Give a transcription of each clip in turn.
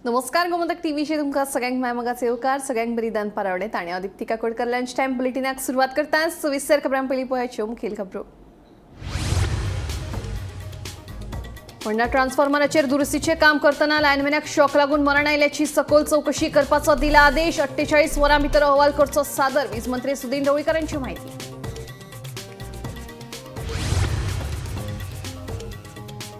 नमस्कार गोमंतक टीव्हीचे तुमका सगळ्यांक मायमगाचे येवकार सगळ्यांक बरी दान पारावडेत आणि दीप्ती काकोडकर लंच टाइम बुलेटिनाक सुरुवात करता सविस्तर खबरां पयलीं पळोवच्यो मुखेल खबरो. होंडा ट्रान्सफॉर्मराचेर दुरुस्तीचे काम करतना लायनमॅनाक शॉक लागून मरण आयल्याची सखोल चौकशी करपाचो दिला आदेश. 48 वरां भितर अहवाल करचो सादर. वीज मंत्री सुदीन ढवळीकरांची माहिती.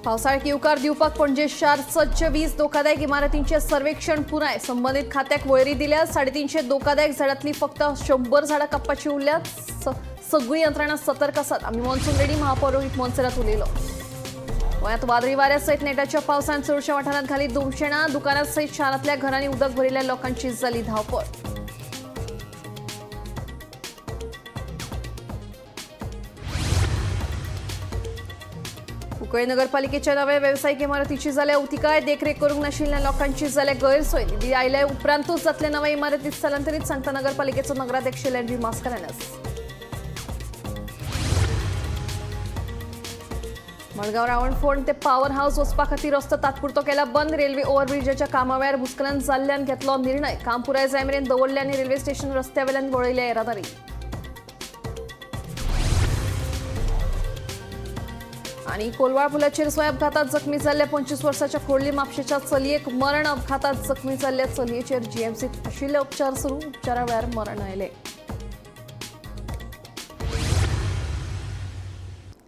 पावसाळ्याक येवकार दिवपाक पणजे शार सज्ज 20 धोकादायक इमारतींचे सर्वेक्षण पुराय. संबंधित खात्याक वळेरी दिल्या. 350 धोकादायक झाडांतली फक्त 100 झाडां कापपाची उरल्यात. सगळी यंत्रणा सतर्क आसात. आमी मॉन्सून रेडी महापौर रोहित मोन्सेरात उलयलो. गोंयांत वादळी वाऱ्या सयत नेटाच्या पावसान चडशा वाठारांत घाली धुमशेणां. दुकानां सयत शारांतल्या घरांनी उदक भरिल्ल्या लोकांची जाली धांवपळ. कुंकळ्ळे नगरपालिकेच्या नव्या वेवसायीक इमारतीची जाल्या उतिकाय. देखरेख करूंक नाशिल्ल्या लोकांची जाल्या गैरसोय. निधी आयले उपरांतूच जातले नव्या इमारतीत स्थलांतरीत सांगता नगरपालिकेचो नगराध्यक्ष लँड्री मास्कारेन्हस. मडगांव रावणफोंड ते पॉवर हाऊस वचपा खातीर रस्तो तात्पुरतो केला बंद. रेल्वे ओव्हरब्रिजाच्या कामा वेळार भूस्खलन जाल्ल्यान घेतलो निर्णय. काम पुराय जाय मेरेन दवरले आनी रेल्वे स्टेशन रस्त्यावेल्यान वळयल्या येरादारी. आणि कोलवाळ पुलाचेर सोय अपघातात जखमी जाल्ल्या 25 वर्साच्या खोडली म्हापशेच्या चलयेक मरण. अपघातात जखमी जाल्ल्या चलयेचेर जीएमसीत आशिल्ले उपचार सुरू. उपचारा वेळार मरण आयले.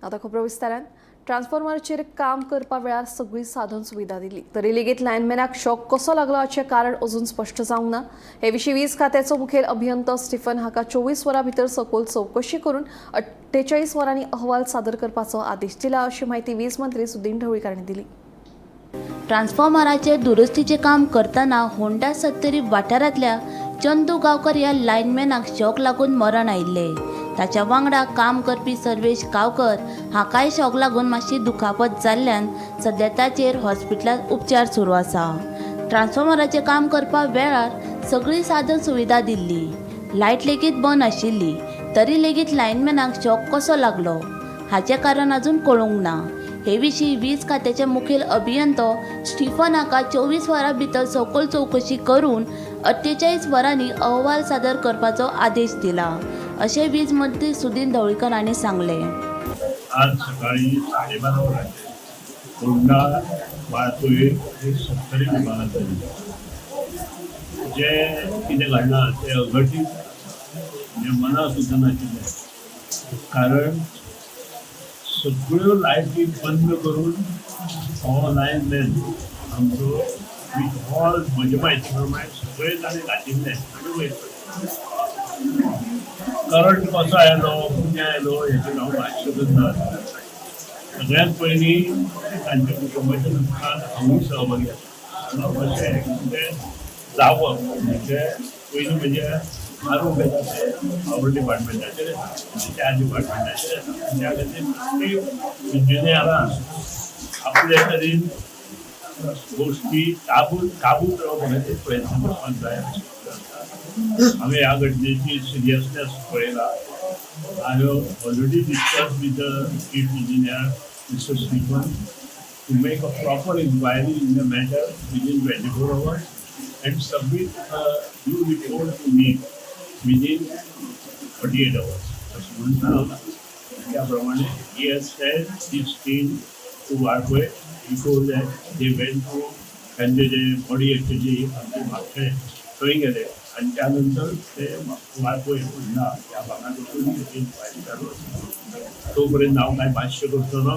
आता खबरो विस्तारान. ट्रान्सफॉर्मरचेर काम करपा वेळार सगळी साधन सुविधा दिली तरी लेगीत लायनमॅनाक शॉक कसो लागलो हाचें कारण अजून स्पश्ट जावंक ना. हे विशीं वीज खात्याचो मुखेल अभियंतो स्टीफन हाका 24 वरां भितर सखोल चौकशी करून 48 वरांनी अहवाल सादर करपाचो आदेश दिला अशी माहिती वीज मंत्री सुदीन ढवळीकरांनी दिली. ट्रान्सफॉर्मराचेर दुरुस्तीचे काम करतना होंडा 70 वाठारांतल्या चंदू गांवकर ह्या लायनमॅनाक शॉक लागून मरण आयिल्ले. ताच्या वांगडा काम करपी सर्वेश गांवकर हाकाय शॉक लागून मातशी दुखापत जाल्ल्यान सध्या ताचेर हॉस्पिटलांत उपचार सुरू आसा. ट्रान्सफॉर्मराचें काम करपा वेळार सगळी साधन सुविधा दिल्ली. लायट लेगीत बंद आशिल्ली तरी लेगीत लायनमॅनाक शॉक कसो लागलो हाचें कारण अजून कळूंक ना. हे विशीं वीज खात्याचे मुखेल अभियंतो स्टीफन हाका 24 वरां भितर सखोल चौकशी करून 48 वरांनी अहवाल सादर करपाचो आदेश दिला अशें वीज मंत्री सुदीन ढवळीकर हांणी सांगलें. आज सकाळी 12:30 वरांचेर होंडा वाळपय 70 विमानांत जाली. जे कितें घडलां तें अघटीत म्हणजे मना सुद्दां नाशिल्लें. कारण सगळ्यो लायटी बंद करून हो लायनमॅन आमचो विथ ऑल म्हजे म्हायती प्रमाणे सगळे ताणें घातिल्ले आनी वयतले. करंट कसो आयलो कितें आयलो हेचेर हांव भाश्य करना. सगळ्यांत पयलीं तांच्या कुटुंबाच्या दुखान हांवूय सहभागी आसा. अशें कितें जावप म्हणजे पयलीं म्हणजे आरोग्याचे पावर डिपार्टमेंटाचेर त्या डिपार्टमेंटाचेर त्या खातीर प्रत्येक इंजिनियरान आपले तरेन गोश्टी काबूत रावपाचे प्रयत्न करपाक जाय. हांवें ह्या घटनेची सिरियसनेस पळयला. हांवें already discuss with the chief engineer mister Stephen to make a proper inquiry in the matter within 24 hours and submit a new report to me within 48 hours. अशें म्हणून थारावला. त्या प्रमाणे he has sent his team to Walpay. He told that they went to त्यांचे जे body exchange आमचे म्हापशे थंय गेले आनी त्या नंतर ते वाळपय होंडा ह्या भागात वचून इन्क्वायरी चालू आसा. तो पर्यंत हांव कांय भाश्य करचो ना.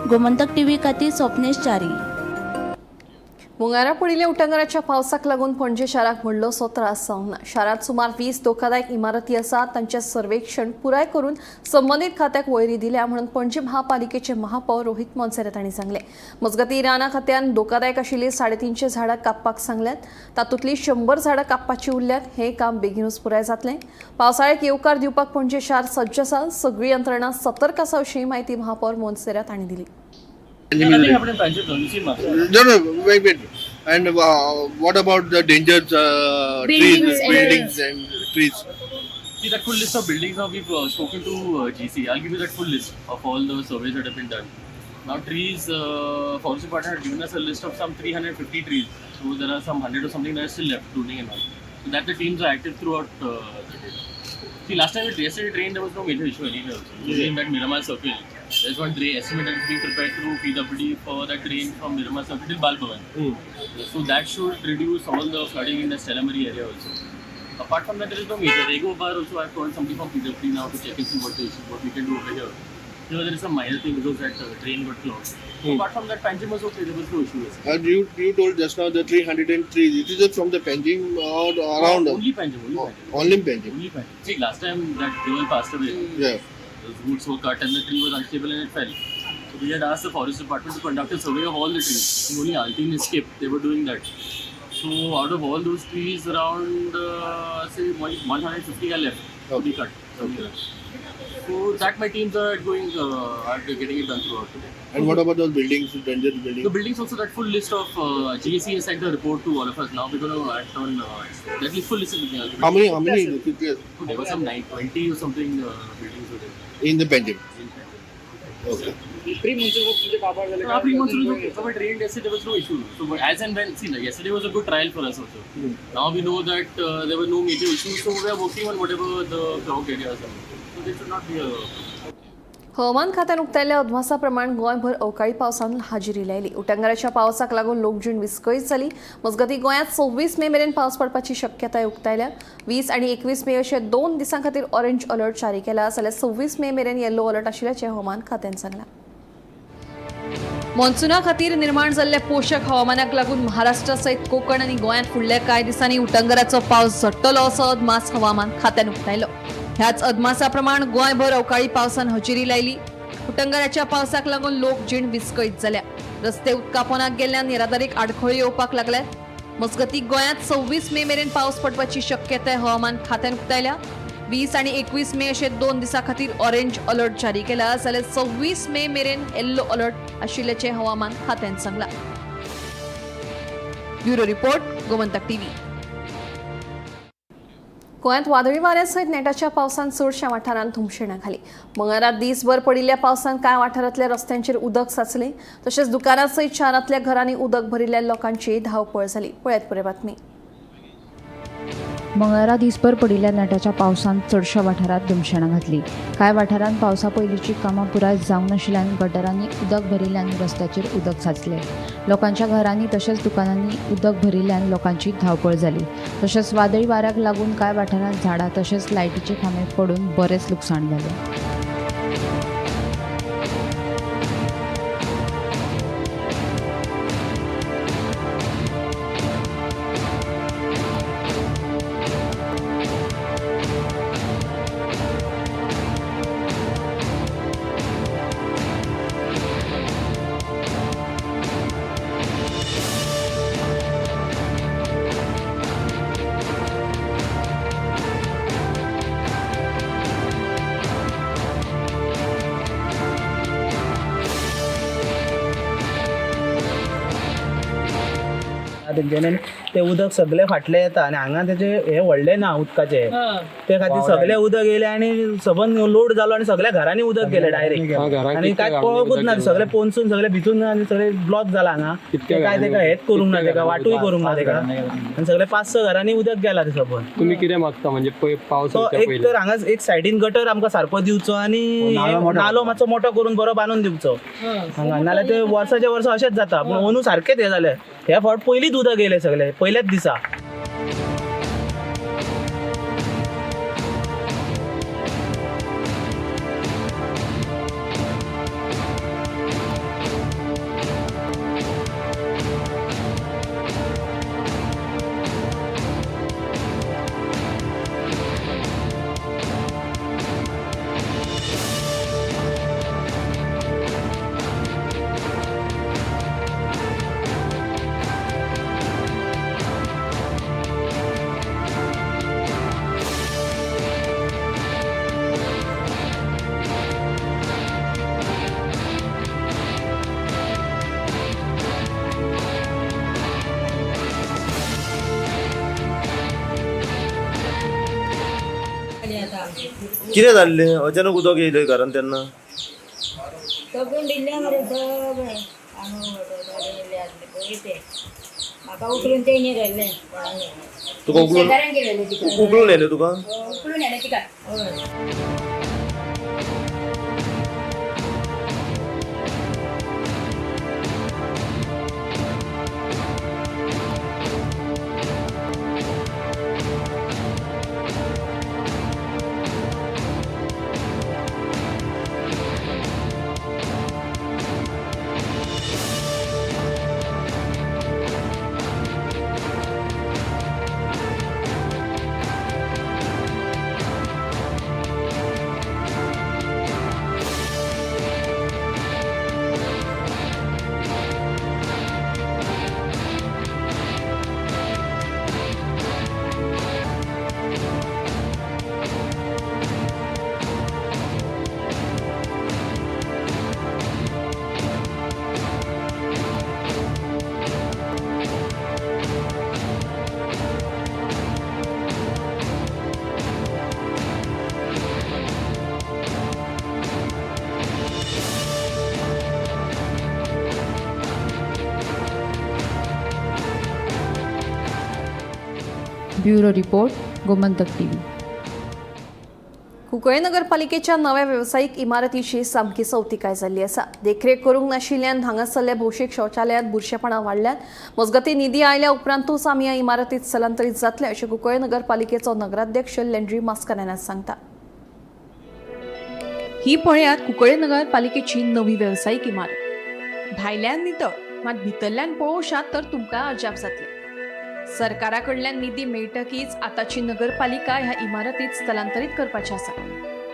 गोमंतक टीव्ही खातीर स्वप्नेश च्यारी. मुंगारा पडिल्ल्या उटंगराच्या पावसाक लागून पणजे शाराक व्हडलोसो त्रास जावंक ना. शारांत सुमार 20 धोकादायक इमारती आसात. तांचें सर्वेक्षण पुराय करून संबंधीत खात्याक वळेरी दिल्या म्हणून पणजे महापालिकेचे महापौर रोहित मोन्सेरात हांणी सांगलें. मजगतीं राना खात्यान धोकादायक आशिल्लीं 350 झाडां कापपाक सांगल्यात. तातूंतलीं 100 झाडां कापपाची उरल्यात. हें काम बेगीनूच पुराय जातलें. पावसाळ्याक येवकार दिवपाक पणजे शार सज्ज आसा. सगळी यंत्रणा सतर्क आसा अशी माहिती महापौर मोन्सेरात हांणी दिली. No, wait. And what about the dangers, buildings and trees? See that full list of buildings now we've spoken to GC. I'll give you that full list of all the surveys that have been done. Now trees, Forest Department had given us a list of some 350 trees. So there are some 100 or something that are still left, pruning and all. So that the teams are active throughout the day. See, last time yesterday train there was no major issue anyway also. Only in that Miramar circle. There's one drain estimate that is being prepared through PWD for that drain from Miramar circle till Bal Bhavan. So that should reduce all the flooding in the Stelamari area also. Apart from that, there is no major. Rego bar also, I've called somebody from PWD now to check and see what the issue, what we can do over here. You know, there is some minor thing because that drain got clogged. Apart from that, Panjim was okay. There was no issue. You told just now the 303. It is it from the Panjim or around? Only Panjim. Only Panjim. Only Panjim. See, last time that girl passed away. Yeah. The roots were cut and the tree was unstable and it fell. So we had asked the forest department to conduct a survey of all the trees. And only Altin escaped. They were doing that. So out of all those trees, around say 150 are left to be cut. Okay. So that my teams are going, are getting it done throughout today. And what about those buildings, dangerous buildings? The buildings also, that full list of GAC has sent the report to all of us. Now we're going to act on that full list of buildings. How many? There were some 20 or something buildings were there. In the Panjim. Okay. Pre-monsoon was okay. So it rained yesterday, there was no issue. So as and when, see, yesterday was a good trial for us also. Now we know that there were no major issues, so we are working on whatever the clogged areas are. So there should not be a... हवामान खात्यान उक्तायल्ल्या अदमासाप्रमाण गोंयभर अवकाळी पावसान हाजिरी लायली. उटंगराच्या पावसाक लागून लोकजीण विस्कळीत जाली. मजगतीं गोंयांत 26 मे मेरेन पावस पडपाची शक्यताय उक्तायल्या. 20 आनी 21 मे अशे 2 दिसां खातीर ऑरेंज अलर्ट जारी केला, जाल्यार 26 मे मेरेन येलो अलर्ट आशिल्ल्याचें हवामान खात्यान सांगलां. मॉन्सुना खातीर निर्माण जाल्ल्या पोशक हवामानाक लागून महाराष्ट्रा सयत कोकण आनी गोंयांत फुडल्या कांय दिसांनी उटंगराचो पावस झडटलो असो अदमास हवामान खात्यान उक्तायलो. ह्याच अदमासा प्रमाण गोंयभर अवकाळी पावसान हजेरी लायली. उटंगराच्या पावसाक लागून लोकजीण विस्कळीत जाल्या. रस्ते उदका पोंदाक गेल्ल्यान येरादारीक आडखळी येवपाक लागल्यात. मजगतीं गोंयांत 26 मे मेरेन पावस पडपाची शक्यताय हवामान खात्यान उक्तायल्या. 20 आनी 21 मे अशे 2 दिसां खातीर ऑरेंज अलर्ट जारी केला, जाल्यार 26 मे मेरेन येल्लो अलर्ट आशिल्ल्याचें हवामान खात्यान सांगलां. Bureau report, Gomantak TV. गोंयांत वादळी वाऱ्यासयत नेटाच्या पावसान चडशा वाठारांत धुमशेणां घाली. मंगळारा दीसभर पडिल्ल्या पावसान कांय वाठारांतल्या रस्त्यांचेर उदक साचलें. तशेंच दुकानां सयत शारांतल्या घरांनी उदक भरिल्ल्या लोकांची धांवपळ जाली. पळयात पुरे बातमी. मंगळारा दिसभर पडिल्ल्या नेटाच्या पावसान चडशा वाठारांत धुमशेणां घातली. कांय वाठारांत पावसा पयलींची कामां पुराय जावंक नाशिल्ल्यान गटारांनी उदक भरिल्ल्यान रस्त्याचेर उदक साचलें. लोकांच्या घरांनी तशेंच दुकानांनी उदक भरिल्ल्यान लोकांची धांवपळ जाली. तशेंच वादळी वाऱ्याक लागून कांय वाठारांत झाडां तशेंच लायटीचे खांबे पडून बरेंच लुकसाण जालें. तेंच्यानी ते उदक सगळे फाटले येता आनी हांगा तेचे हे व्हडले ना उदकाचे, ते खातीर सगळे उदक येयले आनी सबंद लोड जालो आनी सगळ्या घरांनी उदक गेले डायरेक्ट आनी काय कळकूच ना. सगळे पोनसून सगळे भितून आनी सगळे ब्लॉक जाला हांगा. ते काय तेका हेच करूंक ना, तेका वाटूय करूंक ना तेका. आनी सगळे 5-6 घरांनी उदक गेला ते सबंद. तुम्ही कितें मागता म्हणजे पावस एक तर हांगा एक सायडीन गटर आमकां सारको दिवचो आनी नालो मातसो मोठो करून बरो बांदून दिवचो हांगा. नाल्यार ते वर्साचे वर्स अशेंच जाता. पूण अंदू सारकेच हे जाले. ह्या फावट पयलींच उदक येयले सगळे पयल्याच दिसा. कितें जाल्लें अचानक उदक येयलें घरान तेन्ना? सगळं दिल्ल्या मरे सगळे आणून दिल्ले आसले पळय ते म्हाका उकलून तेणी गेल्ले तुका शेजाऱ्यान गेलेले तिका उकळून येले तुका उकलून येले तिका हय bureau report Gomantak TV. Cuncolim नगरपालिकेच्या नव्या व्यावसायिक इमारतीची सामकी चवथिकाय जाल्ली आसा. देखरेख करूंक नाशिल्ल्यान हांगासरल्या भौशीक शौचालयांत बुरशेपणां वाडल्यात. मजगतीं निधी आयल्या उपरांतूच आमी ह्या इमारतींत स्थलांतरीत जातले अशें कुंकळे नगरपालिकेचो नगराध्यक्ष लेंड्री मास्कारेन्हस सांगता. ही पळयात कुंकळे नगरपालिकेची नवी व्यावसायिक इमारत. भायल्यान नितळ मात भितरल्यान पळोवशात तर तुमकां अजाप जातले. सरकारा कडल्यान निधी मेळटकीच आताची नगरपालिका ह्या इमारतीत स्थलांतरीत करपाची आसा.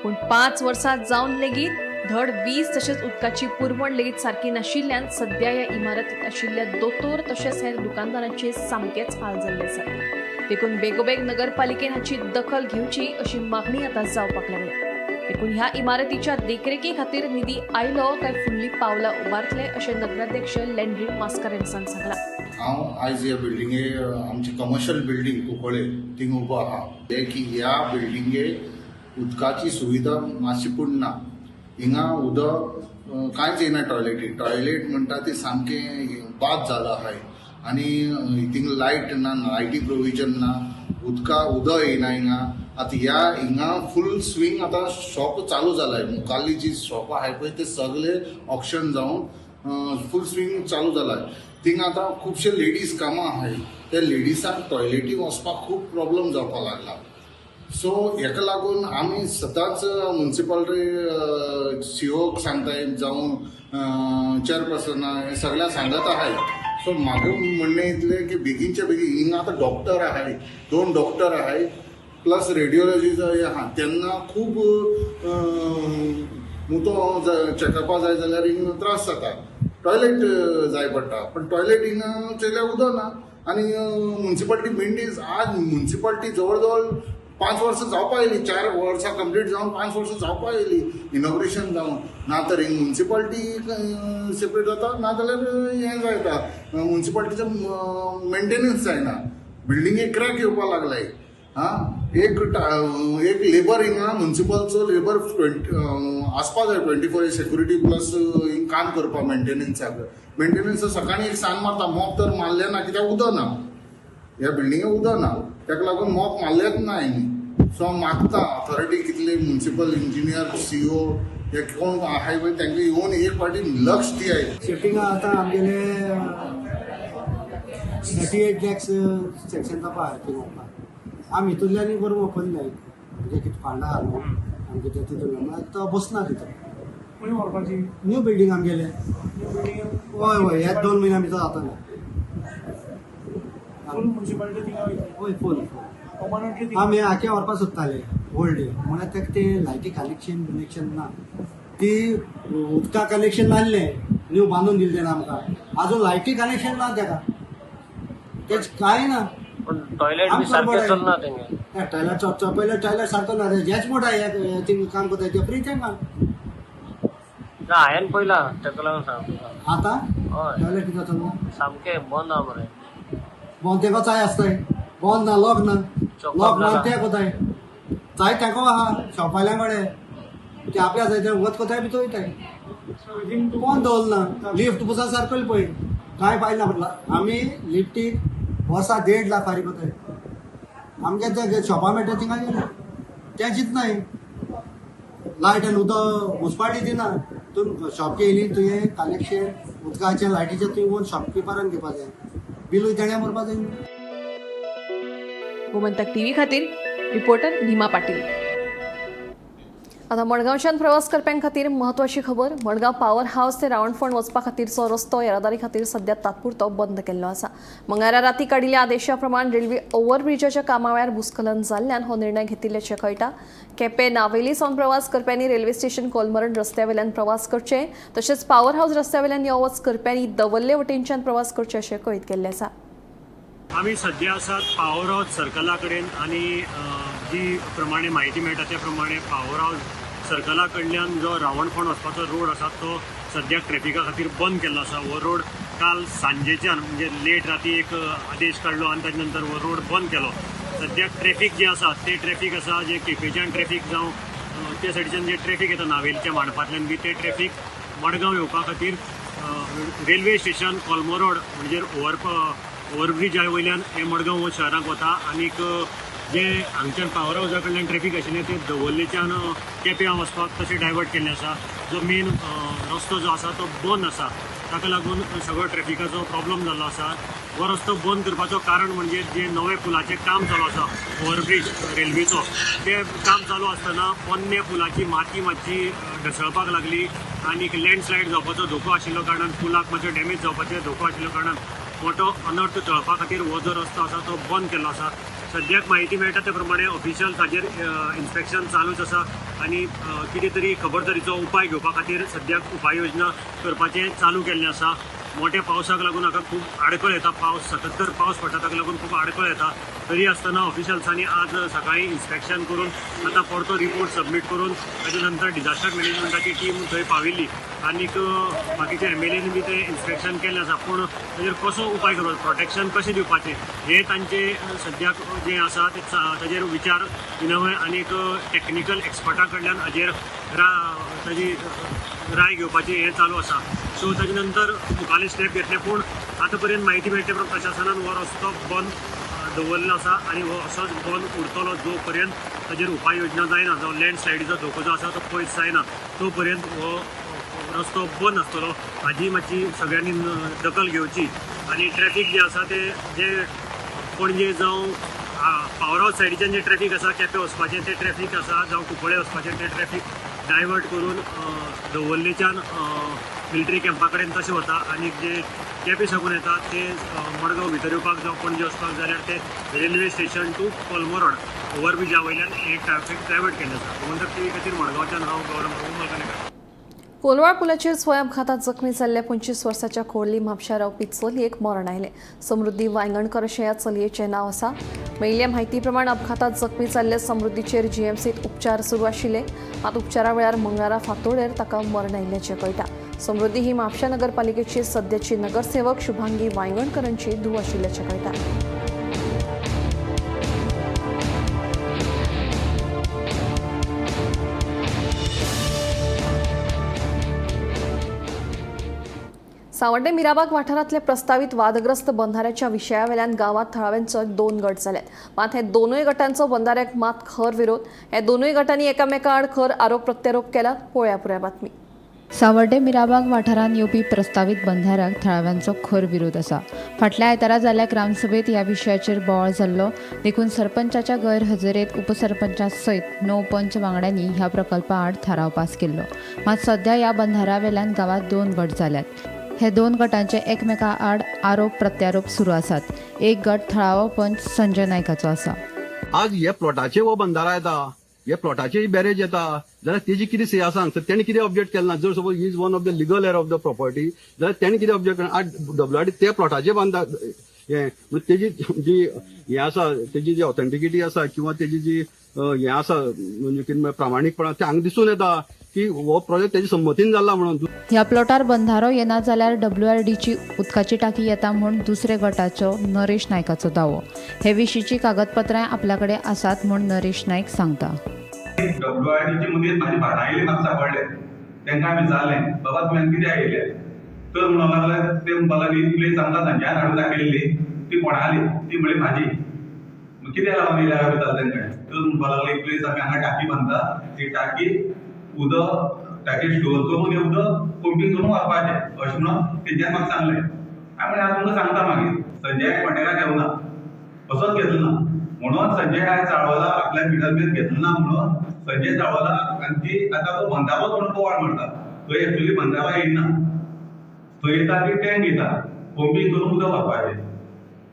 पूण 5 वर्सां जावन लेगीत धड वीज तशेंच उदकाची पुरवण लेगीत सारकी नाशिल्ल्यान सध्या ह्या इमारतीत आशिल्ल्या दोतोर तशेंच हेर दुकानदारांचे सामकेच हाल जाल्ले आसात. देखून बेगोबेग नगरपालिकेन हाची दखल घेवची अशी मागणी आतां जावपाक लागल्या. देखून ह्या इमारतीच्या देखरेखी खातीर निधी आयलो काय फुडलीं पावलां उबारतले अशें नगराध्यक्ष लेंड्री मास्कारेन्हसान सांगलां. हांव आयज ह्या बिल्डिंगे आमची कमर्शियल बिल्डिंग कुंकळे थिंग उबो आहा ते की ह्या बिल्डिंगे उदकाची सुविधा मातशी पूर्ण ना. हिंगा उदक कांयच येना. टॉयलेट म्हणटा ती सामकें बाद जाला आहाय आनी थिंग लायट ना, लायटी प्रोविजन ना, उदक येना हिंगा. आतां हिंगा फूल स्विंग आतां शॉप चालू जालाय. मुखाल्ली जी शॉप आहाय पळय ते सगळे ऑक्शन जावन फूल स्विंग चालू जालाय. थिंग आतां खुबशे लेडीज कामां आहाय. त्या लेडीजांक टॉयलेटीक वचपाक खूब प्रॉब्लम जावपाक लागला. सो हेका लागून आमी सदांच म्युन्सिपालिटी सीओक सांगताय जावं चेअरपर्सना हे सगळ्यांक सांगत आहाय. सो म्हाका म्हणणें इतलें की बेगीनच्या बेगीन हिंगा आतां डॉक्टर आहाय, 2 डॉक्टर आहाय प्लस रेडिओलॉजी आहा. तेन्ना खूब मुतो चॅकअपा जाय जाल्यार हिंगा त्रास जाता. टॉयलेट जाय पडटा पण टॉयलेट हिंगा चयल्यार उदक ना आनी म्युन्सिपालिटी मेंटेन्स आज म्युन्सिपालिटी जवळ जवळ 5 वर्सां जावपा येयली. 4 वर्सां कंप्लीट जावन 5 वर्सां जावपा येयली इनॉग्रेशन जावन. ना तर हिंग म्युन्सिपालिटी सेपरेट जाता ना जाल्यार हें जाता म्युन्सिपालिटीचें मेंटेनन्स जायना. बिल्डिंगेक क्रॅक येवपाक लागलाय. एक लेबर हिंगा म्युन्सिपलचो लेबर आसपा जाय 24 सेक्युरिटी प्लस हिंग काम करपा मेंटेनन्साक. मेंटेनन्स सकाळीं एक सांग मारता मॉप तर मारलें ना कित्याक उदक ना. ह्या बिल्डिंगेक उदक ना ताका लागून मॉप मारलेंच ना हिंग. सो हांव मागता ऑथॉरिटी कितले म्युन्सिपल इंजिनियर सीओ हे कोण आहाय पळय तांकां येवन एक फावटी लक्ष दियाय. शिफ्टिंग आतां आमगेले 38 लॅक्स सेक्शन जावपा आमी हितूंतल्यान करून ओपन जाय म्हणजे कितें फांडा आहा न्हू आमगे तितून तो बसना तितून. न्यू बिल्डींग आमगेले हय हय ह्या 2 म्हयन्या भितर जाता. हय फूल आमी हाचे व्हरपाक सोदताले ओल्ड म्हळ्यार ताका ते लायटी कनेक्शन ना. ती उदका कनेक्शन नासलें न्यू बांदून दिले तेन्ना आमकां. आजून लायटी कनेक्शन ना ताका. तेच कांय ना. टॉयलेट टॉयलेट पहिले टॉयलेट सारको ना जेच मोठा काम करता ते फ्री तेंकां हांवें पयला ताका लागून सांगता. आतां टॉयलेट कितें चलना सामकें बंद आहा मरे. बंद तेका चाय आसताय बंद ना लॉक ना ते कोताय चाय तेको आहा शॉपाल्या कडेन ते आपल्या जाय ते वत कोताय भितर वयताय. कोण दवरना लिफ्ट पुसा सारकल पळय काय पाहिजे ना आमी लिफ्टीक वर्सा 1.5 लाख फारीक करताय आमगे ते शॉपा मेळटा थिंगा गेले तें चिंतनाय लायट आनी उदक मुन्सिपाल्टी दिना तूं शॉप येयली तुवें कलेक्शन उदकाचें लायटीचें तुवें वोन शॉपकिपरान घेवपा जाय बिलूय तेणें भरपा जाय. गोमंतक टीव्ही खातीर रिपोर्टर निमा पाटील. आता मडगांवच्यान प्रवास करप्यां खातीर म्हत्वाची खबर. मडगांव पॉवर हावस ते रावणफोंड वचपा खातीरचो रस्तो येरादारी खातीर सध्या तात्पुरतो बंद केल्लो आसा. मंगळारा राती काडिल्ल्या आदेशा प्रमाण रेल्वे ओव्हरब्रिजाच्या कामा वेळार भूस्खलन जाल्ल्यान हो निर्णय घेतिल्ल्याचें कळटा. केपें नावेली सावन प्रवास करप्यांनी रेल्वे स्टेशन कोलमरण रस्त्या वयल्यान प्रवास करचे तशेंच पॉवर हावस रस्त्या वयल्यान यो वच करप्यांनी दवल्ले वटेनच्यान प्रवास करचे अशें कळीत केल्लें आसा. आम्ही सध्या आसात पॉवर हाऊस सर्कला कडेन आणि जी प्रमाणे माहिती मेळटा त्या प्रमाणे पॉवर हाऊस सर्कला कडल्यान जो रावणफोंड वचपाचो रोड आसा तो सद्याक ट्रॅफिका खातीर बंद केल्लो आसा. हो रोड काल सांजेच्यान म्हणजे लेट राती एक आदेश काडलो आनी ताजे नंतर हो रोड बंद केलो. सद्याक ट्रॅफिक जे आसा ते ट्रॅफिक आसा जे केपेच्यान ट्रॅफिक जावं त्या सायडीच्यान जे ट्रॅफिक येता नावेलीच्या मांडपांतल्यान बी ते ट्रॅफिक मडगांव येवपा खातीर रेल्वे स्टेशन कोलमो रोड म्हणजे ओव्हरब्रिजा वयल्यान हे मडगांव शहराक वता. आनीक जे हांगच्यान पॉवर हावसा कडल्यान ट्रॅफिक आशिल्लें ते दवल्लेच्यान केप्यां वचपाक तशें डायवर्ट केल्लें आसा. जो मेन रस्तो जो आसा तो बंद आसा ताका लागून सगळो ट्रॅफिकाचो प्रॉब्लम जाल्लो आसा. हो रस्तो बंद करपाचो कारण म्हणजे जे नवे पुलाचें काम चालू आसा ओव्हरब्रिज रेल्वेचो तें काम चालू आसतना पोन्ने पुलाची माती मातशी ढसळपाक लागली आनीक लँडस्लायड जावपाचो धोको आशिल्लो कारणान पुलाक मातशें डॅमेज जावपाचो धोको आशिल्लो कारणान मोठो अनर्थ टळपा खातीर हो जो रस्तो आसा तो बंद केल्लो आसा. सद्याक म्हायती मेळटा ते प्रमाणे ऑफिशियल ताजेर इन्स्पेक्शन चालूच आसा आनी कितें तरी खबरदारीचो उपाय घेवपा खातीर सद्याक उपाय योजना करपाचें चालू केल्लें आसा. मोठ्या पावसाक लागून हाका खूब आडखळ येता. सततधार पावस पडटा ताका लागून खूब आडखळ येता. तरी आसतना ऑफिशियल्सांनी आज सकाळी इन्स्पेक्शन करून आतां परतो रिपोर्ट सबमीट करून ताजे नंतर डिझास्टर मॅनेजमेंटाची टीम थंय पाविल्ली आनीक बाकीच्या MLAनी बी ते इन्स्पेक्शन केल्लें आसा. पूण ताजेर कसो उपाय करप प्रोटेक्शन कशें दिवपाचें हे तांचे सद्याक जें आसा ते ताजेर विचार विनमय आनीक टॅक्निकल एक्सपर्टा कडल्यान हाजेर ताजी राय घेवपाचें हें चालू आसा. सो ताजे नंतर मुखाल्ले स्टेप घेतले. पूण आतां पर्यंत म्हायती मेळटे प्रशासनान हो रस्तो बंद दवरलो आसा आनी हो असोच बंद उरतलो जो पर्यंत ताजेर उपाय योजना जायना जावं लँडस्लायडीचो धोको जो आसा तो पयस जायना तो पर्यंत हो रस्तो बंद आसतलो. हाजी मातशी सगळ्यांनी दखल घेवची आनी ट्रॅफिक जे आसा ते जे पणजे जावं पॉवर हावस सायडीच्यान जे ट्रॅफिक आसा केपें वचपाचें तें ट्रॅफिक आसा जावं कुंकळे वचपाचें तें ट्रॅफिक डायवर्ट करून दवल्लेच्यान मिलिटरी कॅम्पा कडेन तशें वता आनी जे केपें साकून येता ते मडगांव भितर येवपाक जावं पणजे वचपाक जाल्यार ते रेल्वे स्टेशन टू कोलमो रोड ओव्हरब्रिजा वयल्यान हे ट्रॅफिक डायवर्ट केल्लें आसा. गोमंतक टीव्ही खातीर मडगांवच्यान हांव गौरव उमलकणेकर. कोलवाळ पुलाचेर स्वय अपघातात जखमी जाल्ल्या 25 वर्साच्या कोळली म्हापशा रावपी चलयेक मरण आयलें. समृद्धी वांयगणकर अशें ह्या चलयेचें नांव आसा. मेळिल्ल्या म्हायती प्रमाण अपघातात जखमी जाल्ले समृद्धीचेर GMCत उपचार सुरू आशिल्ले. मात उपचारा वेळार मंगळारा फांतोडेर ताका मरण आयिल्ल्याचें कळटा. समृद्धी ही म्हापशा नगरपालिकेची सद्याची नगरसेवक शुभांगी वांयगणकरांची धूव आशिल्ल्याचें कळटा. सावड्डे मिराबाग वाठारांतले प्रस्तावित वादग्रस्त बंधाऱ्याच्या विशयावेल्यान गांवांत थळाव्यांचो 2 गट जाल्यात. मात हे दोनूय गटांचो बंधाऱ्याक मात खर विरोध. हे दोनूय गटांनी एकामेका आड खर आरोप प्रत्यारोप केला. पळोवया पुराय बातमी. सावड्डे मिराबाग वाठारांत येवपी प्रस्तावित बंधाऱ्याक थळाव्यांचो खर विरोध आसा. फाटल्या आयतारा जाल्ल्या ग्रामसभेत ह्या विशयाचेर बोवाळ जाल्लो. देखून सरपंचाच्या गैरहजेरेंत उपसरपंचा सयत 9 पंच वांगड्यांनी ह्या प्रकल्पा आड थाराव पास केल्लो. मात सध्या ह्या बंधाऱ्या वेल्यान गांवांत 2 गट जाल्यात. हे 2 गटांचे एकमेका आड आरोप प्रत्यारोप सुरू आसात. एक गट थळावो पंच संजय नायकाचो आसा. आज हे प्लॉटाचे हो बंधारा येता, हे प्लॉटाचे बॅरेज येता जाल्यार तेजी कितें से आसा हांगसर तेणी कितें ऑब्जेक्ट केलें ना. जर suppose is one of the legal area of the property जाल्यार तेणी कितें ऑब्जेक्ट केलें. आज WRD ते प्लॉटाचे बांदा हे तेजी जी हे आसा तेजी जी ऑथेंटिकिटी आसा किंवा तेजी जी हे आसा म्हणजे कितें प्रामाणीकपण ते हांगा दिसून येता की हो प्रोजेक्ट तेजी संमतीन जाल्ला म्हणून. ह्या प्लॉटार बंधारो येना जाल्यार WRDची उदकाची टाकी येता म्हूण दुसरे गटाचो नरेश नायकाचो दावो. हे विशींची कागदपत्रां आपल्या कडेन आसात म्हूण नरेश नायक सांगता. WRDचे मदीं म्हाजी भाटायली म्हाका सांपडले तांकां आमी जालें बाबा तुवें कित्याक आयले तर म्हणूंक लागले ते म्हणपाक लागले ही प्लेस आमकां सांच्यान हाडून दाखयल्ली ती कोणाली ती म्हळी म्हाजी कित्याक लागून येयल्या काय विचारलें तेंच्यानी तर म्हणपाक लागले ही प्लेस आमी हांगा टाकी बांदता ती टाकी उदक टाकी स्टोर करून हें उदक पंपींग करून व्हरपाचें अशें म्हणून तेंच्यान म्हाका सांगलें हांवें हांव तुमकां सांगता मागीर संजय कॉन्टेक्टाक घेवना असोच घेतलो ना म्हणून संजय आयज चाळवला आपल्या मिडलमॅन घेतलो ना म्हणून संजय चाळवला आनी ती आतां तो बंदावत म्हणून बोवाळ मारता थंय एक्चुअली बंदावा येयना थंय येता ती टँक येता पंपींग करून उदक व्हरपाचें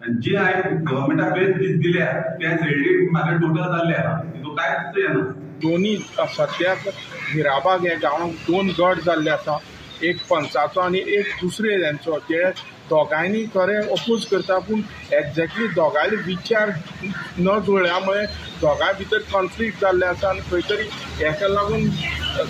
आनी जी हांवें गव्हर्मेंटाक प्लेस दिल्या त्या क्रेडीट म्हाका टोटल जाल्ले आहा तितून कांयच येना दोन्ही सद्याक मिराबाग ह्या गांवांत 2 गट जाल्ले आसा एक पंचाचो आनी एक दुसरे तेंचो जे दोगांयनी खरें अपोज करता पूण एक्झॅक्टली दोगांयले विचार न जुळ्या मुळे दोगांय भितर कॉन्फ्लिक्ट जाल्ले आसा आनी खंय तरी हेका लागून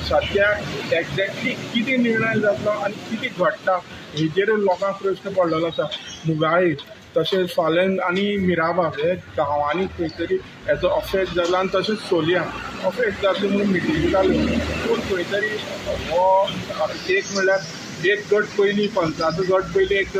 सद्याक एक्झॅक्टली कितें निर्णय जातलो आनी कितें घडटा हेजेर लोकांक प्रश्न पडलेलो आसा मुगाळी तशेंच फाल्यां आनी मिराबाग हे गांवांनी खंय तरी हेचो अफेक्ट जाला आनी तशेंच सोलिया अफेक्ट जातले म्हणून मिटींग जाल्यो पूण खंय तरी हो एक म्हणल्यार एक गट पयलीं पंचाचो गट पयलीं एक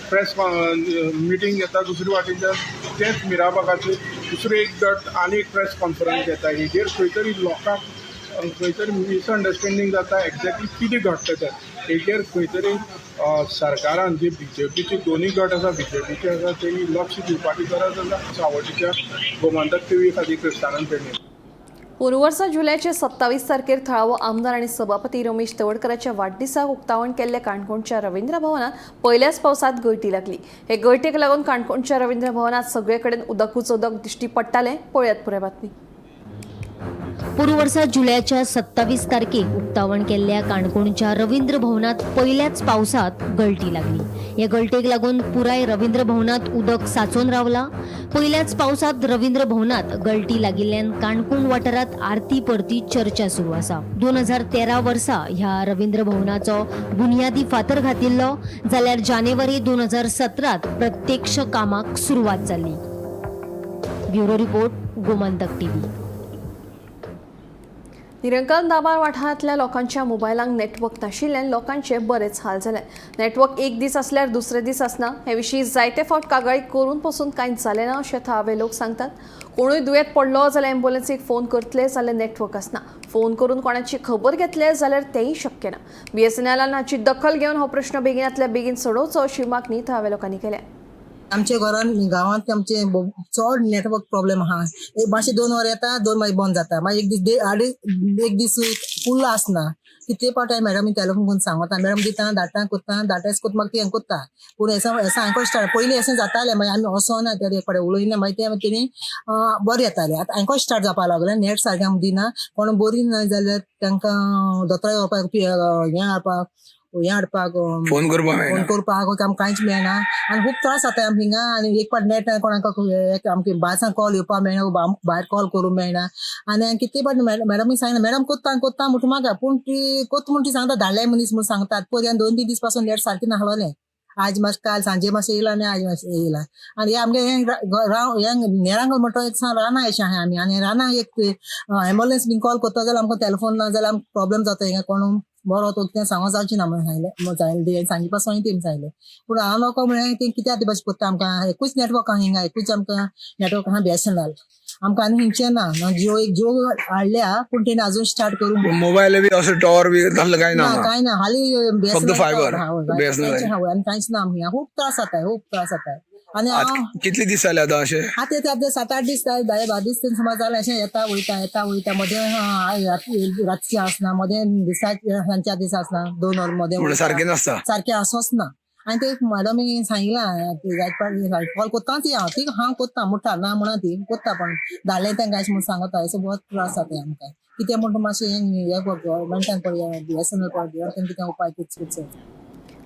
प्रेस मिटींग घेता दुसरे वाटेच्यान तेच मिराबागाचे दुसरे एक गट आनी एक प्रेस कॉन्फरन्स घेता हेजेर खंय तरी लोकांक खंय तरी मिसअंडरस्टँडींग जाता एक्झॅक्टली कितें घडटा तें हेजेर खंय तरी सरकारान जे बीजेपीचे दोन्ही गट आसा बीजेपीचे आसा तेणी लक्ष दिवपाची गरज आसा सावड्डेच्या गोमंतक टीव्ही खातीर क्रिस्तानन पेडणे पुनवर्सा जुलयाचे 27 तारखेर थळावो आमदार आणि सभापती रमेश तवडकरांच्या वाडदिसाक उक्तावण केल्ल्या काणकोणच्या रवींद्र भवनात पहिल्याच पावसात गळटी लागली. हे गळटेक लागून काणकोणच्या रवींद्र भवनात सगळे कडेन उदकूच उदक दिश्टी पडटालें. पळयात पुराय बातमी. पुरवर्सा जुलयाच्या 27 तारखेक उक्तावण केल्ल्या काणकोणच्या रवींद्र भवनात पहिल्याच पावसात गळटी लागली. या गळटेक लागून पुराय रवींद्र भवनात उदक साचून रावला. पहिल्याच पावसात रवींद्र भवनात गळटी लागिल्ल्यान काणकोण वाठारात आरती परती चर्चा सुरू आसा. 2013 वर्सा ह्या रवींद्र भवनाचो बुनियादी फातर घातिल्लो जाल्यार जानेवारी 2017 प्रत्यक्ष कामाक सुरवात जाली. Bureau report Gomantak TV. निरंकन दाबार वाठारांतल्या लोकांच्या मोबायलांक नेटवर्क नाशिल्ल्यान लोकांचे बरेच हाल जाले. नेटवर्क एक दीस आसल्यार दुसरे दीस आसना. हे विशीं जायते फावट कागाळी करून पसून कांयच जालें ना अशें थळावे लोक सांगतात. कोणूय दुयेंत पडलो जाल्यार एम्ब्युलन्सीक फोन करतले जाल्यार नेटवर्क आसना. फोन करून कोणाची खबर घेतले जाल्यार तेंय शक्य ना. BSNLान हाची दखल घेवन हो प्रश्न बेगिनांतल्या बेगीन सोडोवचो अशी मागणी थळाव्या लोकांनी केल्या. आमच्या गांवांत आमचे चड नेटवर्क प्रॉब्लेम आहा. एक मातशे 2 वर येता 2 मागीर बंद जाता मागीर एक दीस फुल्ल आसना. कितले पावट हांवें मॅडमी टॅलिफोन करून सांगता मॅडम दिता डाटा कोत्ता डाटा कोत म्हाका ती हें कोत्ता पूण हें हांवें स्टार्ट पयलीं अशें जातालें मागीर आमी वसोना त्या एक कडेन उलयना मागीर तेणी बरें येतालें. आतां हांकां स्टार्ट जावपा लागलें नेट सारकें आमकां दिना कोण बरी ना जाल्यार तांकां दोतोरा येवपाक हाडपाक फोन करपाक आमकां कांयच मेळना आनी खूब त्रास जाता आमकां हिंगा. आनी एक पाट नेट कोणाक आमकां भायर कॉल येवपाक मेळना भायर कॉल करूंक मेळना आनी कितले पाट मॅडमी सांगना मॅडम कोत्ता म्हणटा म्हाका पूण ती कोत्त म्हणून ती सांगता धाडले मनीस म्हूण सांगतात. पयलीं 2-3 दीस पासून नेट सारकें नाहलोलें. आज मातशें काल सांजे मातशें येयला आनी आज मातशें येयला आनी हे आमगे हें नेरांगल म्हणटा एक रानां अशें आहा आमी आनी रानां एक एम्ब्युलन्स बीन कॉल करता जाल्यार आमकां टॅलिफोन ना जाल्यार आमकां प्रॉब्लेम जाता हिंगा कोण बरो तो कितें सांगो जावची ना म्हणून सांगलें सांजे पासून तेमी सांगलें पूण हांव नको म्हळें तें कित्याक ते भाशेन करता आमकां एकूच नेटवर्क आहा हिंगा एकूच आमकां नेटवर्क आहा BSNL आमकां आनी हिंगचें ना जिओ हाडल्या पूण तेणी आजून स्टार्ट करूंक मोबायल बी असो टॉवर बी तसलें कांय ना कांय ना हाली फक्त फायबर आनी कांयच ना हिंगा खूब त्रास जाता आनी कितले दीस जाले आतां अशें आतां 7-8 दीस 10-12 दीस समज जालें अशें येता वयता मदें रातचें आसना मदें सांच्या दीस आसना 2 वर मदें सारकें नासता सारकें आसोच ना. आनी ते मॅडमी सांगिलां कॉल कोत्ताच हांव ती हांव कोत्ता मुठा ना म्हणा ती कोत्ता पण धाडलें तें कांयच म्हूण सांगता हेचो बहुत त्रास जाता आमकां कितें म्हणटा मातशें हें गव्हर्मेंटान पळया BSNL पळया तेंकां उपाय करचो.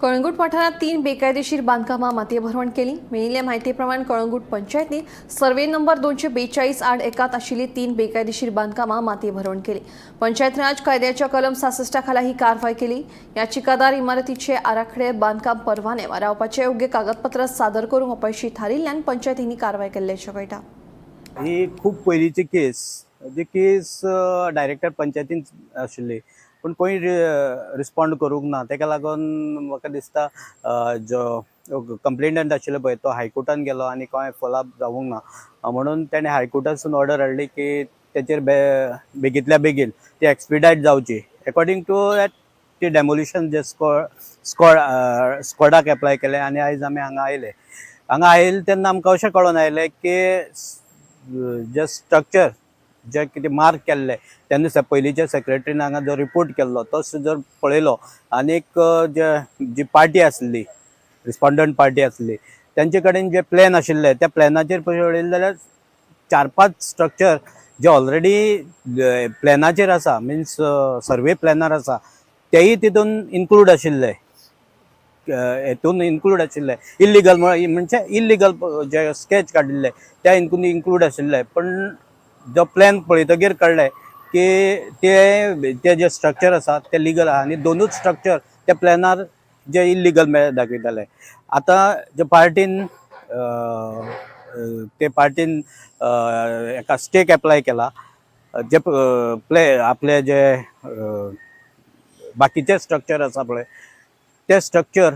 कळंगूट वाठारात 3 बेकायदेशीर बांदकामां मातये भरवण केली. मेळिल्ल्या म्हायती प्रमाण कळंगूट पंचायतीन सर्वे नंबर 242 आड एकात आशिल्ली 3 बेकायदेशीर बांदकामां मातये भरवण केली. पंचायत राज कायद्याच्या कलम 66 खाला ही कारवाय केली. याचिकादार इमारतीचे आराखडे बांदकाम परवाने वा रावपाचे योग्य कागदपत्र सादर करूंक अपयशी थारिल्ल्यान पंचायतींनी कारवाय केल्ल्याचें कळटा. ही खूब पयलींची केस जी केस डायरेक्टर पंचायतीन आशिल्ली पूण कोणी रिस्पॉन्ड करूंक ना, ताका लागून म्हाका दिसता जो कंप्लेनंट आशिल्लो पळय तो हायकोर्टान गेलो आनी कांय फॉलोअप जावंक ना, म्हणून ताणें हायकोर्टासून ऑर्डर हाडली की तेचेर बेगींतल्या बेगीन ती एक्सपिडायट जावची. अकॉर्डिंग टू दॅट ती डेमोलिशन जे स्क्वॉडाक एप्लाय केलें आनी आयज आमी हांगा आयले तेन्ना आमकां अशें कळून आयलें की जे स्ट्रक्चर जे कितें मार्क केल्ले तेन्ना पयलींच्या सेक्रेटरीन हांगा जो रिपोर्ट केल्लो तो जर पळयलो आनीक जी पार्टी आसली रिस्पॉन्डंट पार्टी आसली त्यांचे कडेन जे प्लॅन आशिल्ले त्या प्लॅनाचेर पळयलें जाल्यार 4-5 स्ट्रक्चर जे ऑलरेडी प्लॅनाचेर आसा मिन्स सर्वे प्लॅनार आसा तेय तितून इन्क्लूड आशिल्ले इल्लिगल म्हणजे इल्लिगल जे स्केच काडिल्ले त्या इन्क्लूड आशिल्ले. पण जो प्लॅन पळयतकीर कळ्ळें की ते जे स्ट्रक्चर आसा ते लिगल आहा आनी 2च स्ट्रक्चर त्या प्लॅनार जे इल्लिगल दाखयताले. आतां जे पार्टीन एका स्टेक एप्लाय केला जे आपले जे बाकीचे स्ट्रक्चर आसा पळय ते स्ट्रक्चर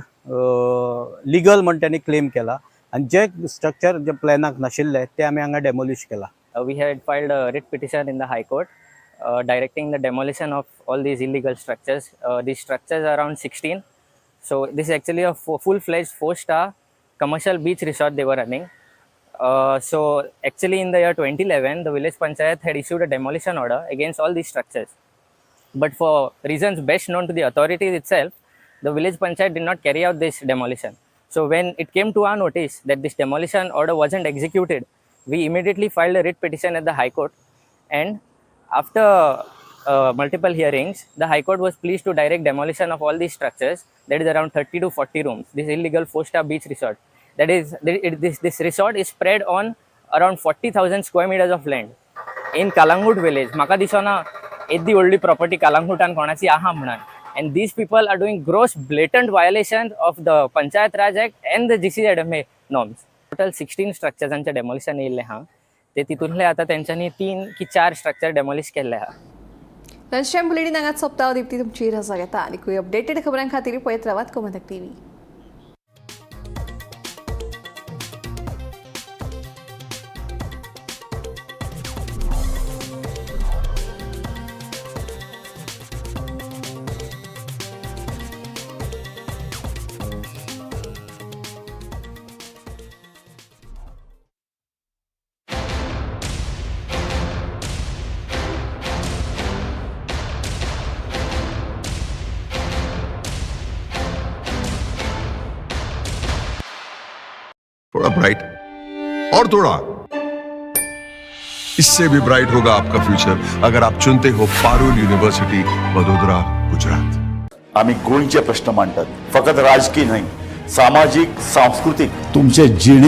लिगल म्हण त्यांनी क्लेम केला आणि जे स्ट्रक्चर जे प्लॅनाक नाशिल्ले ते आमी हांगा डेमोलिश केला. We had filed a writ petition in the High Court directing the demolition of all these illegal structures. These structures are around 16. So this is actually a full-fledged 4-star commercial beach resort they were running. So actually in the year 2011, the village panchayat had issued a demolition order against all these structures. But for reasons best known to the authorities itself, the village panchayat did not carry out this demolition. So when it came to our notice that this demolition order wasn't executed, we immediately filed a writ petition at the High Court, and after multiple hearings, the High Court was pleased to direct demolition of all these structures. That is around 30 to 40 rooms. This illegal 4-star beach resort. That is, this resort is spread on around 40,000 square meters of land in Kalangut village. Maka disona eddi only property Kalangutan konachi aha mnan. And these people are doing gross, blatant violations of the Panchayat Raj Act and the GCZMA norms. Total 16 स्ट्रक्चर्सांचे demolition येयल्ले हा ते तितूंतले आतां तेंच्यांनी 3 की 4 structure demolish केल्ले हा. Lunch time bulletin हांगाच सोंपता. दिप्ती तुमची रजा घेता आनी खंय अपडेटेड खबरां खातीर पळयत रावात गोमंतक टीव्ही. थोड़ा ब्राइट और थोड़ा, इससे भी ब्राइट होगा आपका फ्यूचर अगर आप चुनते हो पारुल यूनिवर्सिटी वडोदरा गुजरात. आम्ही गोंयचे प्रश्न मांडतात, फकत राजकीय नाही, सामाजिक सांस्कृतिक तुमचे जिणे